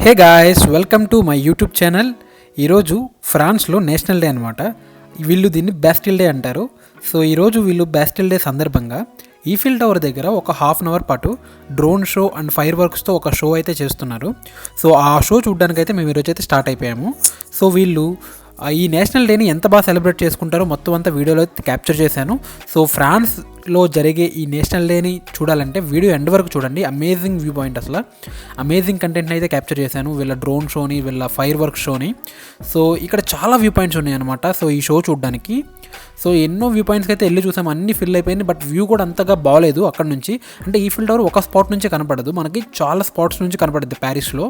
Hey guys, welcome to my YouTube channel. ఈరోజు ఫ్రాన్స్లో national day అనమాట. వీళ్ళు దీన్ని బాస్టిల్ డే అంటారు. సో ఈరోజు వీళ్ళు బాస్టిల్ డే సందర్భంగా ఈఫిల్ టవర్ దగ్గర ఒక హాఫ్ అన్ అవర్ పాటు డ్రోన్ షో అండ్ ఫైర్ వర్క్స్తో ఒక షో అయితే చేస్తున్నారు. సో ఆ షో చూడడానికైతే మేము ఈరోజు అయితే స్టార్ట్ అయిపోయాము. సో వీళ్ళు ఈ నేషనల్ డేని ఎంత బాగా సెలబ్రేట్ చేసుకుంటారో మొత్తం అంతా వీడియోలో క్యాప్చర్ చేశాను. సో ఫ్రాన్స్లో జరిగే ఈ నేషనల్ డేని చూడాలంటే వీడియో ఎండ్ వరకు చూడండి. అమేజింగ్ వ్యూ పాయింట్, అసలు అమేజింగ్ కంటెంట్ని అయితే క్యాప్చర్ చేశాను. వీళ్ళ డ్రోన్ షోని, వీళ్ళ ఫైర్ వర్క్ షోని. సో ఇక్కడ చాలా వ్యూ పాయింట్స్ ఉన్నాయి అనమాట. సో ఈ షో చూడడానికి సో ఎన్నో వ్యూ పాయింట్స్కి అయితే వెళ్ళి చూసాము, అన్ని ఫిల్ అయిపోయింది. బట్ వ్యూ కూడా అంతగా బాగలేదు అక్కడ నుంచి. అంటే ఈఫిల్ టవర్ ఒక స్పాట్ నుంచే కనపడదు, మనకి చాలా స్పాట్స్ నుంచి కనపడుద్ది ప్యారిస్లో.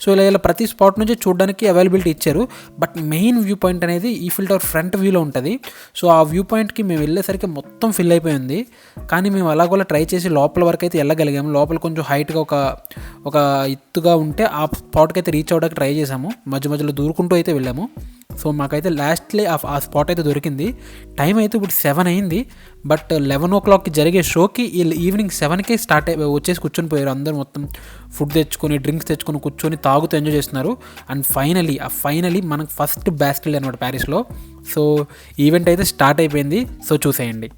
సో ఇలా ప్రతి స్పాట్ నుంచి చూడడానికి అవైలబిలిటీ ఇచ్చారు. బట్ మెయిన్ వ్యూ పాయింట్ అనేది ఈఫిల్ టవర్ ఫ్రంట్ వ్యూలో ఉంటుంది. సో ఆ వ్యూ పాయింట్కి మేము వెళ్ళేసరికి మొత్తం ఫిల్ అయిపోయింది. కానీ మేము అలాగోలా ట్రై చేసి లోపల వరకు అయితే వెళ్ళగలిగాము. లోపల కొంచెం హైట్గా ఒక ఎత్తుగా ఉంటే ఆ స్పాట్కి అయితే రీచ్ అవ్వడానికి ట్రై చేసాము. మధ్యలో దూరుకుంటూ అయితే వెళ్ళాము. సో మాకైతే లాస్ట్లీ ఆ స్పాట్ అయితే దొరికింది. టైం అయితే ఇప్పుడు 7 అయింది. బట్ 11 o'clock జరిగే షోకి వీళ్ళు ఈవినింగ్ 7కే స్టార్ట్ వచ్చేసి కూర్చొని పోయారు. అందరూ మొత్తం ఫుడ్ తెచ్చుకొని, డ్రింక్స్ తెచ్చుకొని కూర్చొని తాగుతూ ఎంజాయ్ చేస్తున్నారు. అండ్ ఫైనలీ మనకు ఫస్ట్ బాస్టిల్ అనమాట ప్యారిస్లో. సో ఈవెంట్ అయితే స్టార్ట్ అయిపోయింది. సో చూసేయండి.